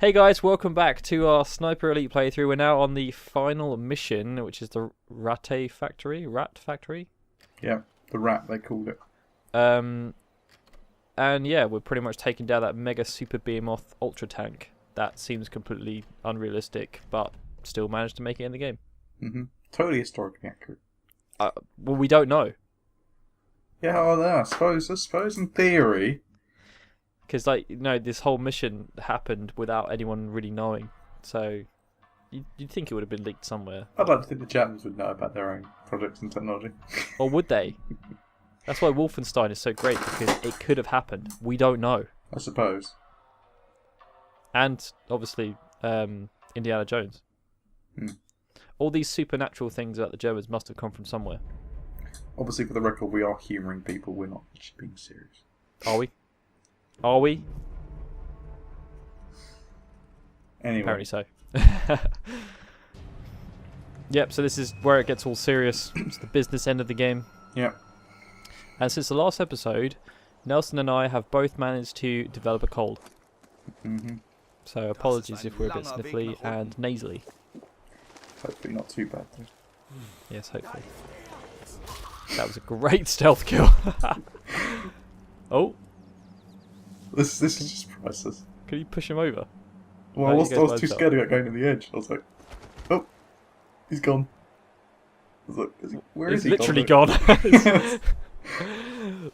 Hey guys, welcome back to our Sniper Elite playthrough. We're now on the final mission, which is the Ratte factory. Rat factory? Yeah, the rat they called it. And yeah, we're pretty much taking down that mega super behemoth ultra tank. That seems completely unrealistic, but still managed to make it in the game. Totally historically accurate. Well, we don't know. Yeah, I suppose in theory. Because, this whole mission happened without anyone really knowing. So, you'd think it would have been leaked somewhere. I'd like to think the Germans would know about their own projects and technology. Or would they? That's why Wolfenstein is so great, because it could have happened. We don't know. I suppose. And, obviously, Indiana Jones. All these supernatural things about the Germans must have come from somewhere. Obviously, for the record, we are humouring people. We're not actually being serious. Are we? Are we? Anyway. Apparently so. Yep, so this is where it gets all serious. It's the business end of the game. Yep. And since the last episode, Nelson and I have both managed to develop a cold. So apologies if we're a bit sniffly and nasally. Hopefully not too bad, though. Yes, hopefully. That was a great stealth kill. Oh. This is just priceless. Could you push him over? Well, No, I was too scared of going to the edge. I was like, oh, he's gone. I was like, where is he? He's literally gone.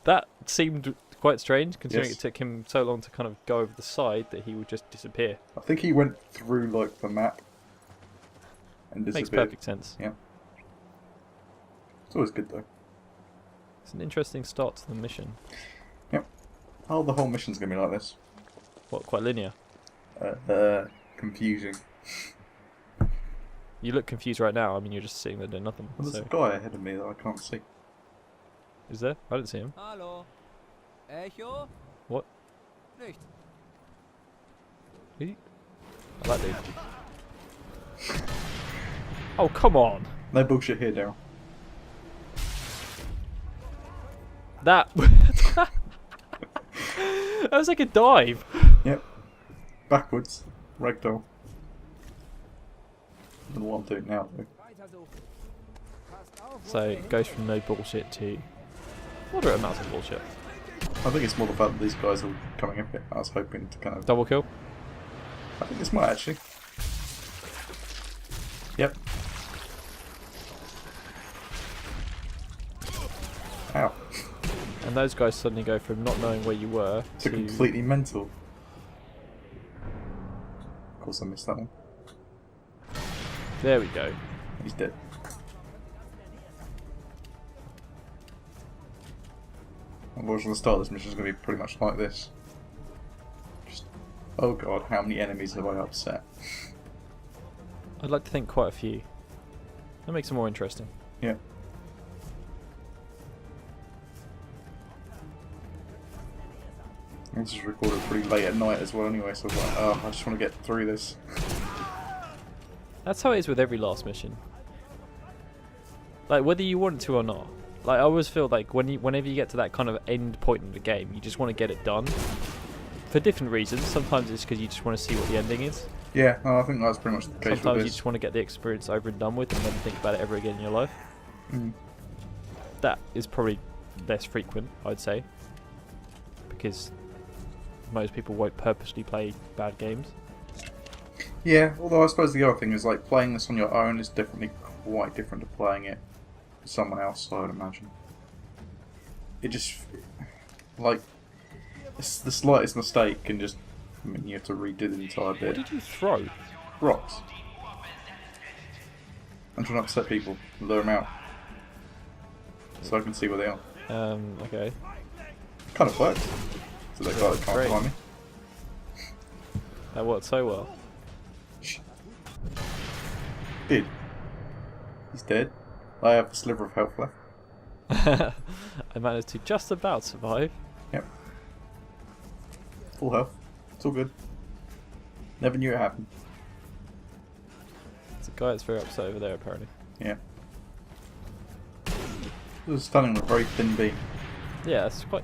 That seemed quite strange, considering it took him so long to kind of go over the side that he would just disappear. I think he went through like the map and disappeared. Makes perfect sense. Yeah. It's always good though. It's an interesting start to the mission. Yep. Oh, the whole mission's gonna be like this. What, quite linear? Confusing. You look confused right now. I mean, you're just sitting there doing nothing. Well, there's a guy ahead of me that I can't see. Is there? I didn't see him. Hallo. Echo? What? Nicht. Who? I like dude. Oh, come on. No bullshit here, Daryl. That... that was like a dive. Yep. Backwards. Ragdoll. I don't know what I'm doing now, though. So it goes from no bullshit to moderate amounts of bullshit. I think it's more the fact that these guys are coming up here. I was hoping to kind of... Double kill? I think this might actually. Yep. Ow. And those guys suddenly go from not knowing where you were to completely mental. Of course I missed that one. There we go. He's dead. Unfortunately, the start of this mission is going to be pretty much like this. Just, oh god, how many enemies have I upset? I'd like to think quite a few. That makes it more interesting. Yeah. This is recorded pretty late at night as well anyway, so I was like, oh, I just want to get through this. That's how it is with every last mission. Like, whether you want to or not. Like, I always feel like whenever you get to that kind of end point in the game, you just want to get it done. For different reasons. Sometimes it's because you just want to see what the ending is. Yeah, no, I think that's pretty much the case Sometimes with you this. just want to get the experience over and done with and then think about it ever again in your life. That is probably less frequent, I'd say. Because most people won't purposely play bad games. Yeah, although I suppose the other thing is like playing this on your own is definitely quite different to playing it with someone else, I would imagine. It just, like, it's the slightest mistake can just, I mean, you have to redo the entire bit. What did you throw? Rocks. I'm trying to upset people, lure them out. So I can see where they are. Okay. Kind of works. So that guy that can't Great. find me. That worked so well. Did. He's dead. I have a sliver of health left. I managed to just about survive. Yep. Full health. It's all good. Never knew it happened. There's a guy that's very upset over there, apparently. Yeah. It was stunning with a very thin beam. Yeah, it's quite...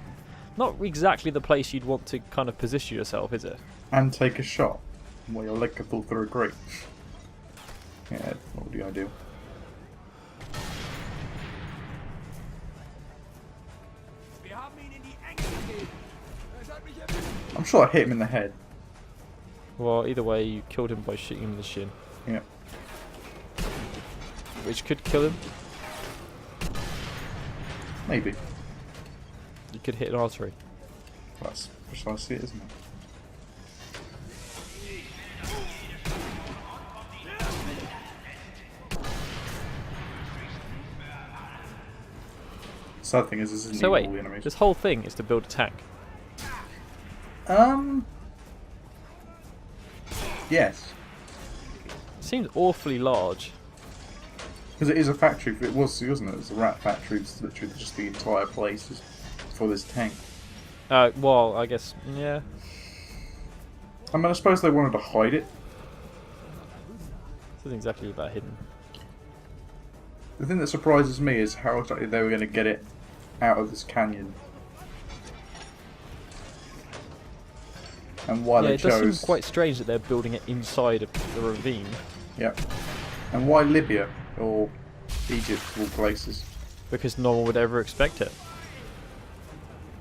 Not exactly the place you'd want to kind of position yourself, is it? And take a shot. Well, your leg could fall through a grate. Yeah, what would I do? I'm sure I hit him in the head. Well, either way, you killed him by shooting him in the shin. Yeah. Which could kill him. Maybe. You could hit an artery. That's precisely it, isn't it? Sad thing is, this isn't So even wait, all the enemies. this whole thing is to build a tank. Yes. Seems awfully large. Because it is a factory. It was, wasn't it? It was a rat factory. It's literally just the entire place is for this tank. Well, I guess, yeah. I mean, I suppose they wanted to hide it. This isn't exactly about hidden. The thing that surprises me is how exactly they were going to get it out of this canyon. And why Yeah, they it does chose... seem quite strange that they're building it inside of the ravine. Yep. And why Libya? Or Egypt, of all places. Because no one would ever expect it.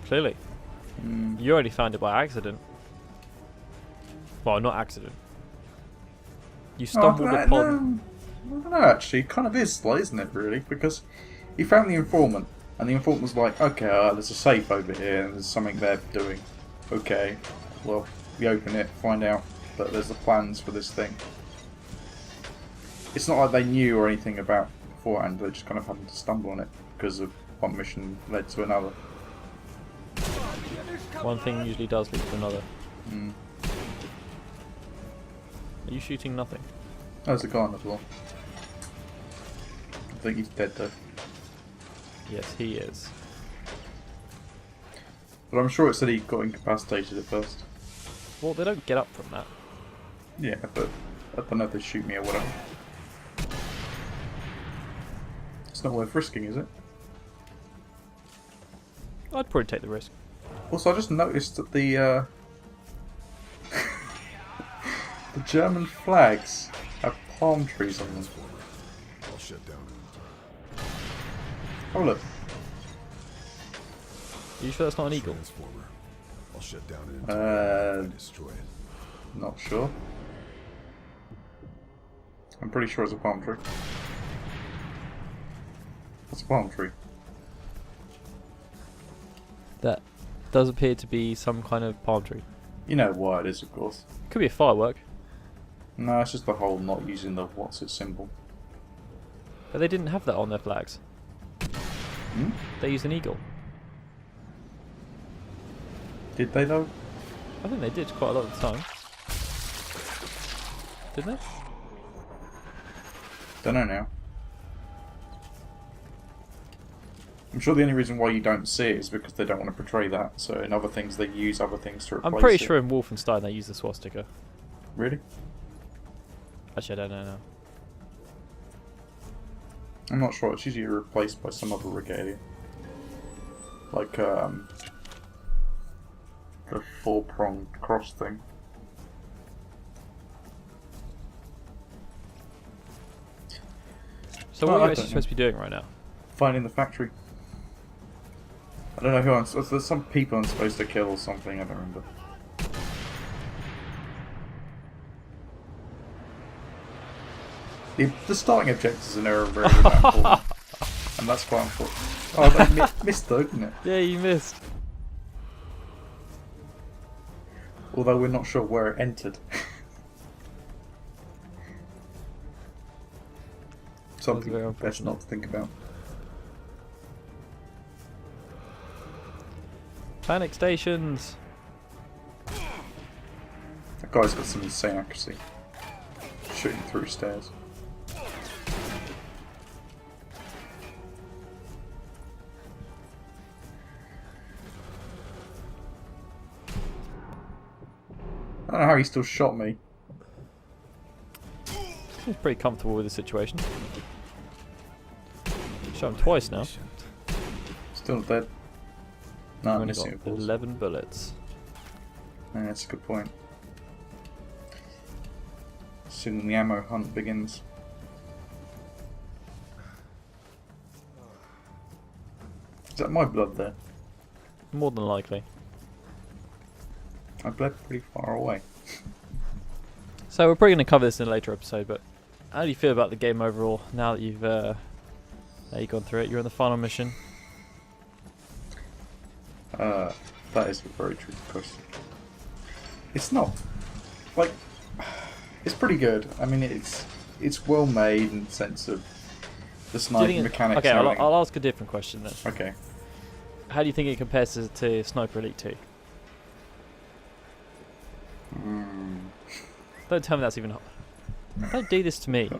Clearly. You only found it by accident. Well, not accident. You stumbled upon... I don't know, actually. It kind of is, like, isn't it, really? Because he found the informant, and the informant was like, okay, there's a safe over here, and there's something they're doing. Okay, well, we open it, find out that there's the plans for this thing. It's not like they knew or anything about beforehand, they just kind of happened to stumble on it because of one mission led to another. One thing usually does lead to another. Mm. Are you shooting nothing? There's a guy on the floor. I think he's dead though. Yes, he is. But I'm sure it said he got incapacitated at first. Well, they don't get up from that. Yeah, but I don't know if they shoot me or whatever. It's not worth risking, is it? I'd probably take the risk. Also, I just noticed that the the German flags have palm trees on them. I'll shut down. Oh look, Are you sure that's not an eagle? Transformer. I'll shut down and destroy it. not sure. I'm pretty sure it's a palm tree. What's a palm tree? That does appear to be some kind of palm tree. You know why it is, of course. Could be a firework. No, it's just the whole not using the what's it symbol. But they didn't have that on their flags. Hmm? They used an eagle. Did they though? I think they did quite a lot of the time. Didn't they? Don't know now. I'm sure the only reason why you don't see it is because they don't want to portray that. So in other things, they use other things to replace I'm pretty it. sure in Wolfenstein they use the swastika. Really? Actually, I don't know now. I'm not sure. It's usually replaced by some other regalia. Like, the four-pronged cross thing. So Well, what are I you actually don't supposed to be doing right now? Finding the factory. I don't know who I'm... There's some people I'm supposed to kill or something, I don't remember. The starting objectives are never very important. And that's quite important. Oh, they missed though, didn't it? Yeah, you missed. Although we're not sure where it entered. Something very best unfortunate. not to think about. Panic stations. That guy's got some insane accuracy. Shooting through stairs. I don't know how he still shot me. He's pretty comfortable with the situation. Shot him twice now. Still not dead. No, I've I'm only missing got of course. 11 bullets. Yeah, that's a good point. Soon the ammo hunt begins. Is that my blood there? More than likely. I bled pretty far away. So we're probably going to cover this in a later episode, but how do you feel about the game overall now that you've gone through it? You're on the final mission. That is a very tricky question. It's not like it's pretty good. I mean, it's well made in the sense of the sniping mechanics. Okay, I'll ask a different question then. Okay. How do you think it compares to Sniper Elite 2? Don't tell me that's even hot. Don't do this to me.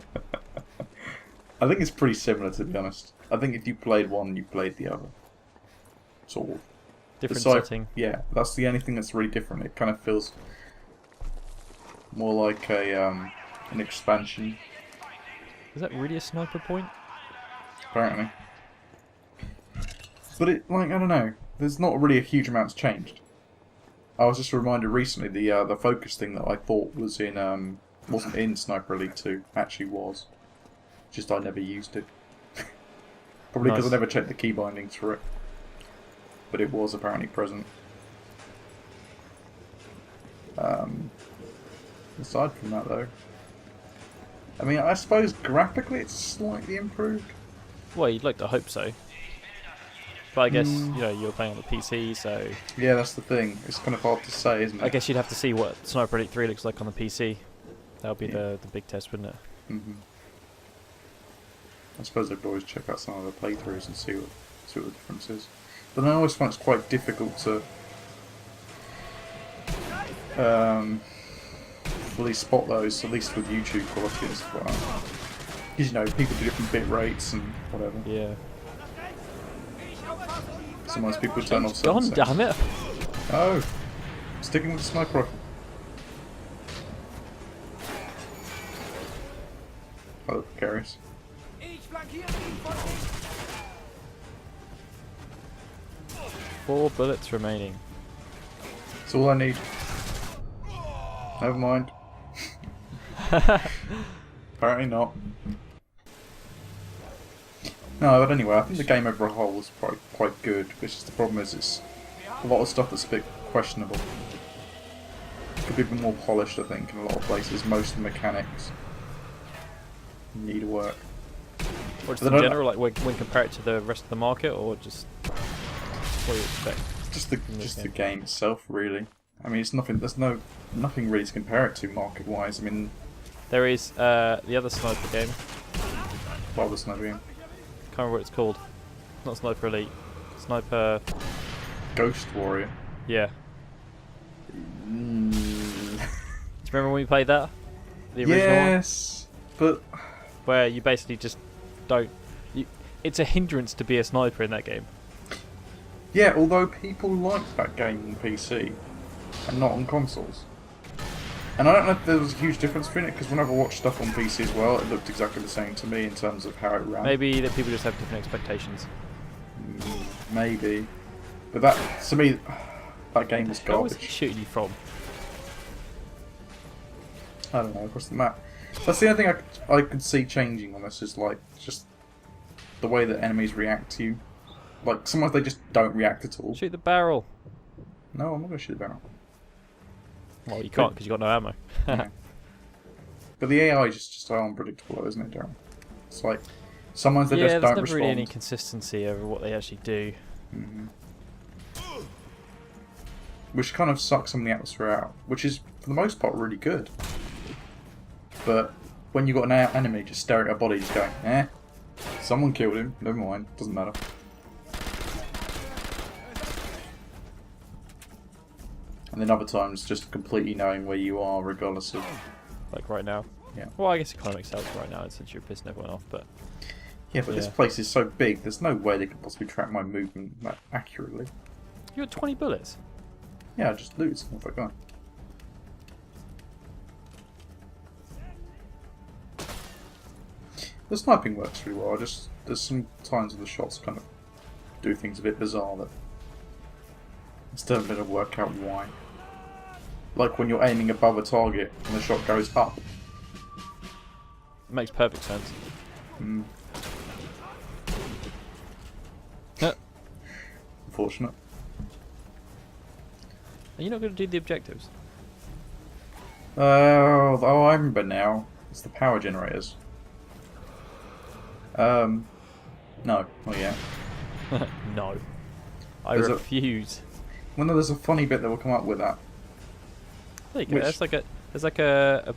I think it's pretty similar, to be honest. I think if you played one, you played the other. Sort of. Different setting. Yeah, that's the only thing that's really different. It kind of feels more like an expansion. Is that really a sniper point? Apparently. But it, like, I don't know. There's not really a huge amount's changed. I was just reminded recently the focus thing that I thought was in wasn't in Sniper Elite 2 actually was. Just I never used it. Probably because I never checked the key bindings for it. But it was apparently present. Aside from that though, I mean, I suppose graphically it's slightly improved. Well, you'd like to hope so. But I guess, you know, you're playing on the PC, so... Yeah, that's the thing. It's kind of hard to say, isn't it? I guess you'd have to see what Sniper Elite 3 looks like on the PC. That would be the big test, wouldn't it? I suppose I'd always check out some of the playthroughs and see what the difference is. But I always find it's quite difficult to fully spot those, at least with YouTube quality and stuff like that. Because, you know, people do different bit rates and whatever. Yeah. Sometimes people turn off certain God settings. damn it! Oh! Sticking with the sniper rifle. Oh, precarious. 4 bullets remaining. That's all I need. Never mind. Apparently not. No, but anyway, I think the game overall was quite good. It's just the problem is it's a lot of stuff that's a bit questionable. Could be a bit more polished, I think, in a lot of places. Most of the mechanics need work. Or just in general, like when compared to the rest of the market, or just what do you expect? Just the game itself, really. I mean, it's nothing. There's nothing really to compare it to market-wise. I mean, there is the other sniper game. what other sniper game? Can't remember what it's called. Not Sniper Elite. Sniper. Ghost Warrior. Yeah. Do you remember when we played that? The original one? Yes, but where you basically just don't. It's a hindrance to be a sniper in that game. yeah, although people like that game on PC and not on consoles. And I don't know if there was a huge difference between it, because whenever I watched stuff on PC as well, it looked exactly the same to me in terms of how it ran. Maybe that people just have different expectations. Maybe. But that, to me, that game was Where was garbage. he shooting you from? I don't know, across the map. That's the only thing I could see changing on this, is like, just the way that enemies react to you. Like, sometimes they just don't react at all. Shoot the barrel. No, I'm not going to shoot the barrel. Well, you can't because you got no ammo. Yeah. But the AI is just so unpredictable, isn't it, Darren? It's like, sometimes they just don't there's never respond. really any consistency over what they actually do. Which kind of sucks some of the atmosphere out, which is, for the most part, really good. But when you've got an enemy just staring at a body, just going, eh, someone killed him, never mind, doesn't matter. And then other times, just completely knowing where you are, regardless of... Like right now. Yeah. Well, I guess it kind of makes sense right now since you're pissing everyone off, but... Yeah, but this place is so big, there's no way they could possibly track my movement that accurately. You got 20 bullets? Yeah, I just loot some if I can. The sniping works really well. There's some times where the shots kind of do things a bit bizarre that I still haven't been able to work out why. Like when you're aiming above a target and the shot goes up, makes perfect sense. Mm. Are Unfortunate. you not going to do the objectives? Oh, I remember now. It's the power generators. No, not yet. No. I There's refuse. Well, no, there's a funny bit that will come up with that. There you go. Which- There's like a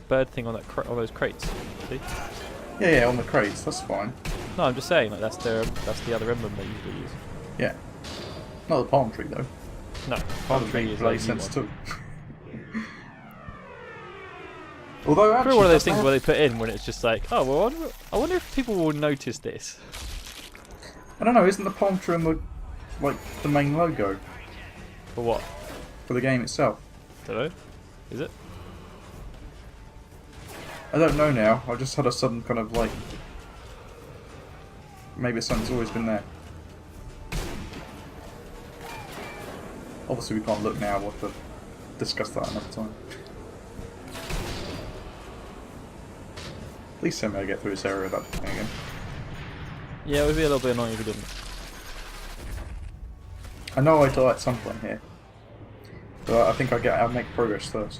bird thing on that on those crates. See? Yeah, on the crates, that's fine. No, I'm just saying like that's the other emblem they usually use. Yeah. Not the palm tree, though. No, Palm palm tree is bloody like you sense want. too. Although, actually, Probably one of those that's things not- where they put in when it's just like, oh well, I wonder if people will notice this. I don't know, isn't the palm tree on the, like, the main logo For what? for the game itself? Don't know. Is it? I don't know now. I just had a sudden kind of like... Maybe something's always been there. Obviously we can't look now, we'll have to discuss that another time. Please tell me I get through this area without thing again. Yeah, it would be a little bit annoying if we didn't. I know I die at some point here. But I think I'll make progress first.